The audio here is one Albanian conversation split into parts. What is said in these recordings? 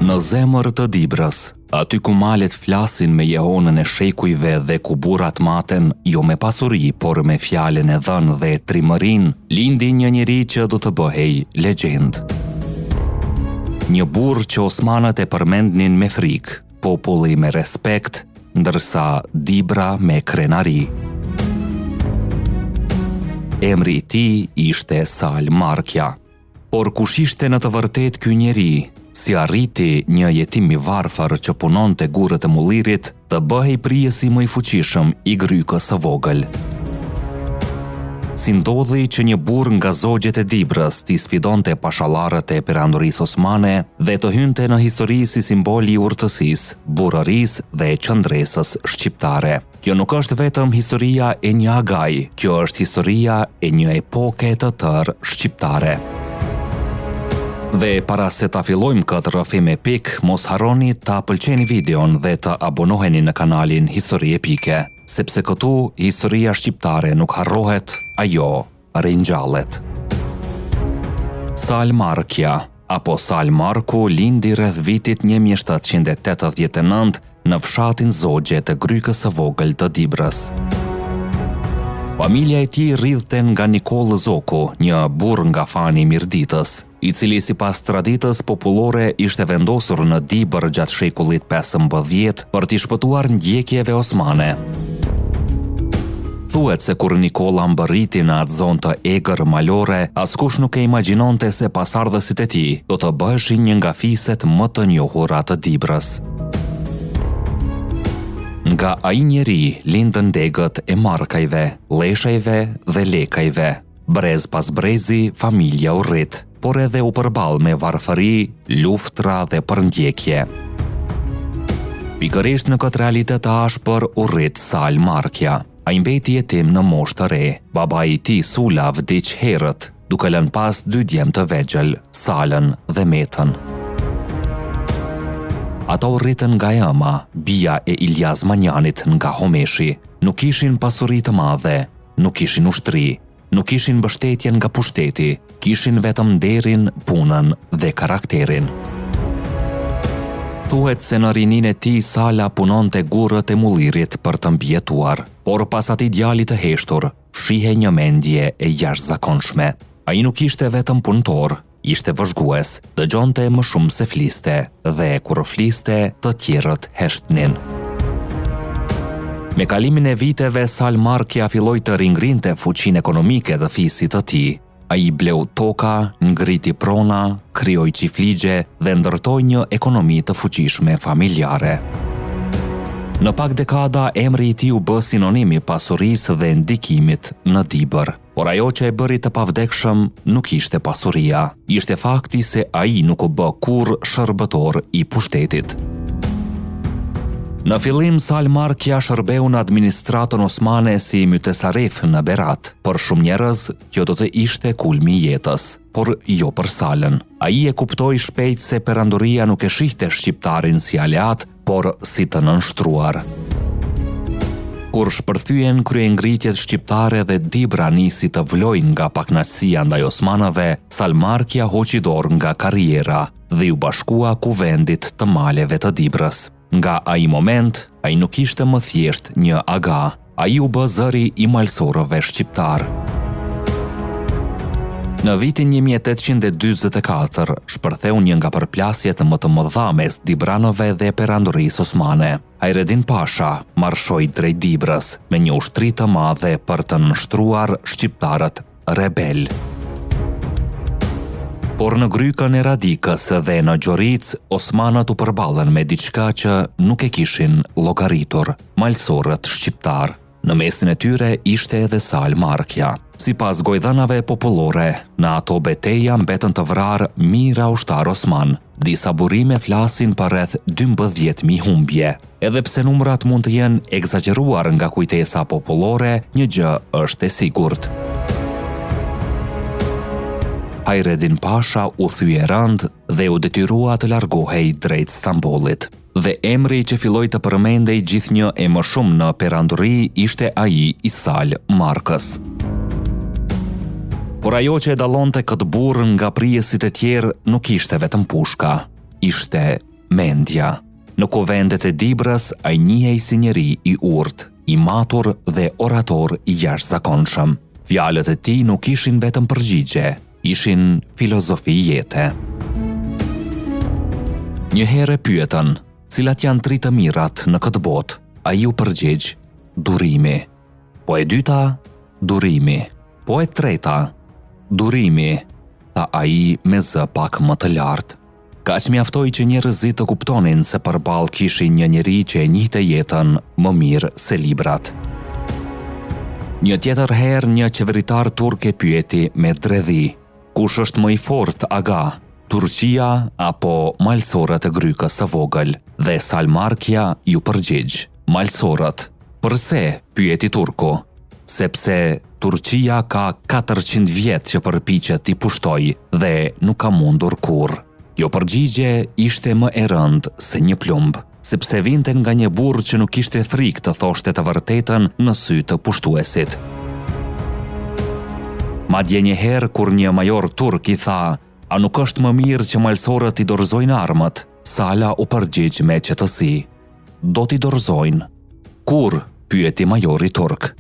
Në zemër të Dibrës, aty ku malet flasin me jehonën e shekujve dhe ku burrat maten, jo me pasuri, por me fjalen e dhënë dhe trimërin, lindi një njeri që do të bëhej legjend. Një burr që osmanët e përmendnin me frikë, populli me respekt, ndërsa Dibra me krenari. Emri i tij ishte Sal Markja. Por kush ishte në të vërtet ky njeri? Si arriti një jetim i varfër që punonte gurët e mullirit të bëhej prijesi më i fuqishëm i grykës së vogël? Si ndodhi që një burr nga zogjet e Dibrës t'i sfidonte pashallarët e perandorisë osmane dhe të hynte në histori si simboli i urtësisë, burrërisë dhe qëndresës shqiptare? Kjo nuk është vetëm historia e një agaji, kjo është historia e një epoke të tërë shqiptare. Dhe para se ta fillojmë këtë rrëfim epik, mos harroni ta pëlqeni videon dhe të abonoheni në kanalin Histori Epike, sepse këtu historia shqiptare nuk harrohet, ajo ringjallet. Sal Markja, apo Sal Marku, lindi rreth vitit 1789 në fshatin Zogje të grykës së vogël të Dibrës. Familja e tij rridhte nga Nikoll Zoku, një burr nga fani i Mirditës, i cili sipas traditës popullore ishte vendosur në Dibër gjatë shekullit 15 për t'i shpëtuar ndjekjeve osmane. Thuhet se kur Nikolla mbërriti në atë zonë të egër malore, askush nuk e imagjinonte se pasardhësit e tij do të bëheshin një nga fiset më të njohura të Dibrës. Nga ai njeri lindën degët e Markajve, Leshajve dhe Lekajve. Brez pas brezi, familja u rrit, por edhe u përball me varfëri, luftra dhe përndjekje. Pikërisht në këtë realitet të ashpër u rrit Sal Markja. Ai mbeti jetim në moshë të re. Babai i tij Sula vdiq herët, duke lënë pas 2 djemë të vegjël, Salën dhe Metën. Ata u rritën nga Ema, bija e Iljaz Manjanit nga Homeshi. Nuk kishin pasuri të madhe, nuk kishin ushtri, nuk kishin mbështetje nga pushteti, kishin vetëm nderin, punën dhe karakterin. Thuhet se në rininë e tij Sala punonte gurët e mullirit për të mbijetuar, por pas atij djalit të heshtur, fshihej një mendje e jashtëzakonshme. Ai nuk ishte vetëm punëtor, ishte vëzhgues, dëgjonte më shumë se fliste, dhe kur fliste, të tjerët heshtnin. Me kalimin e viteve, Sal Markja filloi të ringrinte fuqinë ekonomike të fisit të tij. Ai bleu toka, ngriti prona, krijoi qifligje dhe ndërtoi një ekonomi të fuqishme familjare. Në pak dekada, emri i tij u bë sinonim i pasurisë dhe ndikimit në Dibër. Por ajo që e bëri të pavdekshëm nuk ishte pasuria, ishte fakti se ai nuk u bë kurrë shërbëtor i pushtetit. Në fillim, Sal Markja shërbeu në administratën osmane si mytesarif në Berat. Për shumë njerëz, kjo do të ishte kulmi i jetës, por jo për Salën. Ai e kuptoi shpejt se perandoria nuk e shihte shqiptarin si aleat, por si të nënshtruar. Kur shpërthyen kryengritjet shqiptare dhe Dibra nisi të vlojë nga pakënaqësia ndaj osmanëve, Sal Markja hoqi dorë nga karriera dhe u bashkua kuvendit të maleve të Dibrës. Nga ai moment, ai nuk ishte më thjesht një aga, ai u bë zëri i malsorëve shqiptar. Në vitin 1844, shpërtheu një nga përplasjet më të mëdha mes dibranëve dhe perandorisë osmane. Hayreddin Pasha marshoi drejt Dibrës me një ushtri të madhe për të nënshtruar shqiptarët rebel. Por në grykën e Radikës dhe në Gjoric, osmanët u përballën me diçka që nuk e kishin llogaritur, malsorët shqiptar. Në mesin e tyre ishte edhe Sal Markja. Sipas gojdhanave popullore, në ato betejë mbetën të vrarë mijëra ushtar osman. Disa burime flasin për rreth 12.000 humbje. Edhe pse numrat mund të jenë egzageruar nga kujtesa popullore, një gjë është e sigurt. Hayreddin Pasha u thye rënd dhe u detyrua të largohej drejt Stambollit. Dhe emri që filloi të përmendej gjithnjë e më shumë në perandori ishte ai i Sal Markës. Por ajo që e dallonte këtë burr nga prijesit e tjerë nuk ishte vetëm pushka, ishte mendja. Në kuvendet e Dibrës ai njihej si njeri i urtë, i matur dhe orator i jashtëzakonshëm. Fjalët e tij nuk ishin vetëm përgjigje, ishin filozofi jete. Një herë pyetën, cilat janë 3 të mirat në këtë botë? Ai u përgjigj, durimi. Po e dyta, durimi. Po e treta, durimi, tha ai me zë pak më të lartë. Kaq mjaftoi që njerëzit të kuptonin se përballë kishin një njeri që e njihte jetën më mirë se librat. Një tjetër herë një qeveritar turk e pyeti me dredhi, kush është më i fortë aga, Turqia apo malsorët e Grykës së vogël? Dhe Salmarkja ju përgjigj, malsorët. Përse? Pyeti turku. Sepse Turqia ka 400 vjet që përpiqet t'i pushtoj dhe nuk ka mundur kurrë. Jo përgjigje ishte më e rëndë se një plumb, sepse vinte nga një burr që nuk kishte frikë të thoshte të vërtetën në sy të pushtuesit. Madje një herë kur një major turk i tha, a nuk është më mirë që malsorët i dorëzojnë armët? Sala u përgjigj me qetësi. Do t'i dorëzojnë. Kur? Pyeti majori turk.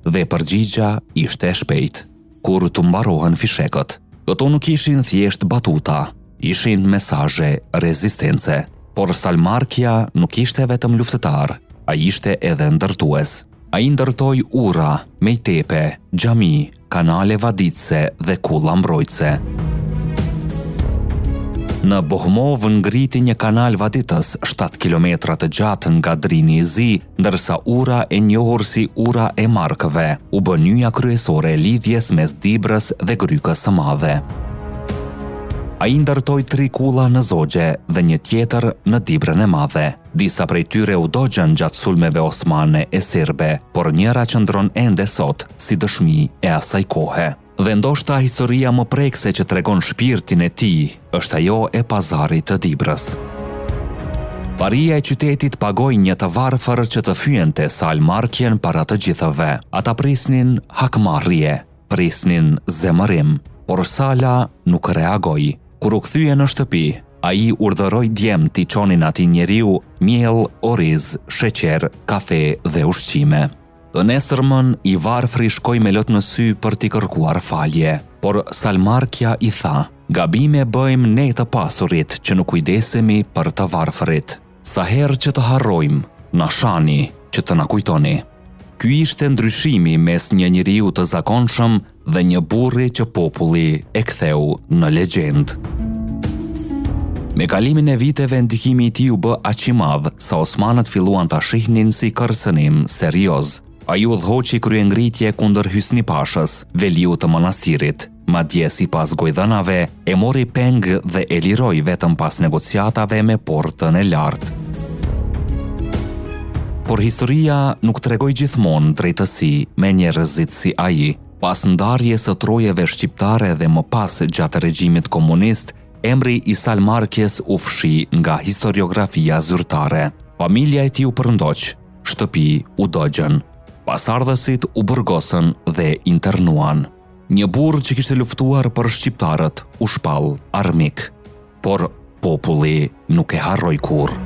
Dhe përgjigja ishte e shpejt. Kur të mbarohen fishekët. Këto nuk ishin thjesht batuta, ishin mesazhe rezistence. Por Salmarkja nuk ishte vetëm luftëtar, ai ishte edhe ndërtues. Ai ndërtoi ura, mejtepe, xhami, kanale vaditse dhe kulla mbrojtëse. Në Bohmov ngriti një kanal vaditës 7 kilometra të gjatë nga Drini i Zi, ndërsa ura e njohur si ura e Markëve u bë nyja kryesore e lidhjes mes Dibrës dhe Grykës së Madhe. Ai ndërtoi 3 kulla në Zogje dhe një tjetër në Dibrën e Madhe. Disa prej tyre u dogjën gjatë sulmeve osmane e serbe, por njëra qëndron ende sot si dëshmi e asaj kohe. Dhe ndoshta historia më prekse që tregon shpirtin e tij është ajo e pazarit të Dibrës. Paria e qytetit pagoi një të varfër që të fyente Salmarkjen para të gjithëve. Ata prisnin hakmarrje, prisnin zemërim, por Sala nuk reagoi. Kur u kthye në shtëpi, ai urdhëroi djemt t'i çonin atij njeriu miell, oriz, sheqer, kafe dhe ushqime. Të nesërmën i varfri shkoi me lot në sy për t'i kërkuar falje, por Salmarkja i tha, gabime bëjmë ne të pasurit që nuk kujdesemi për të varfrit. Sa herë që të harrojmë, na shani që të na kujtoni. Ky ishte ndryshimi mes një njeriu të zakonshëm dhe një burri që populli e ktheu në legjend. Me kalimin e viteve ndikimi i tij u bë aq i madh sa osmanët filluan ta shihnin si kërcënim serioz. Ai udhëhoqi kryengritje kundër Hysni Pashës, veliu të manastirit. Madje sipas gojdhanave e mori peng dhe e liroi vetëm pas negociatave me portën e lartë. Por historia nuk tregoi gjithmonë drejtësi me njerëzit si ai. Pas ndarjes së trojeve shqiptare dhe më pas gjatë regjimit komunist, emri i Salmarkjes u fshi nga historiografia zyrtare. Familja e tij u përndoq, shtëpi u dogjën. Pasardhësit u burgosën dhe internuan. Një burr që kishte luftuar për shqiptarët u shpall armik, por populli nuk e harroi kurrë.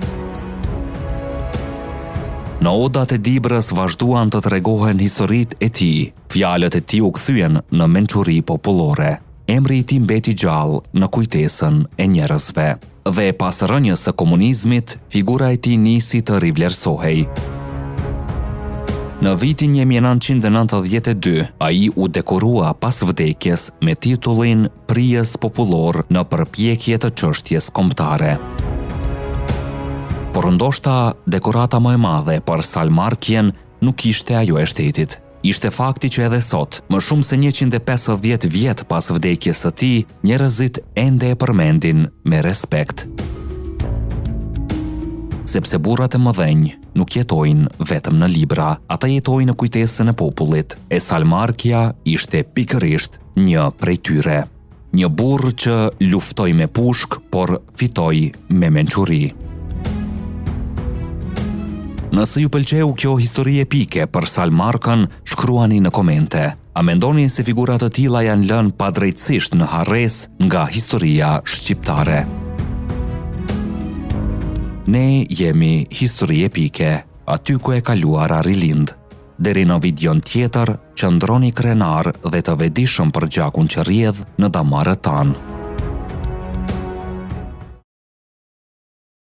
Në odat e Dibrës vazhduan të tregohen historitë e tij. Fjalët e tij u kthyen në mençuri popullore. Emri i tij mbeti gjallë në kujtesën e njerëzve. Dhe pas rënjes së komunizmit, figura e tij nisi të rivlerësohej. Në vitin 1992, ai u dekorua pas vdekjes me titullin Prijes popullor në përpjekje të çështjes kombëtare. Por ndoshta dekorata më e madhe për Salmarkjen nuk ishte ajo e shtetit. Ishte fakti që edhe sot, më shumë se 150 vjet pas vdekjes së tij, njerëzit ende e përmendin me respekt. Sepse burrat e mëdhenj nuk jetojnë vetëm në libra, ata jetojnë në kujtesën e popullit. E Salmarkja ishte pikërisht një prej tyre. Një burr që luftoi me pushk, por fitoi me mençuri. Nëse ju pëlqeu kjo histori epike për Salmarkën, shkruani në komente. A mendoni se figura të tilla janë lënë padrejtësisht në harres nga historia shqiptare? Ne jemi histori epike, aty ku e kaluara rilind. Deri në videon tjetër, qëndroni krenar dhe të vetëdijshëm për gjakun që rrjedh në damarët tanë.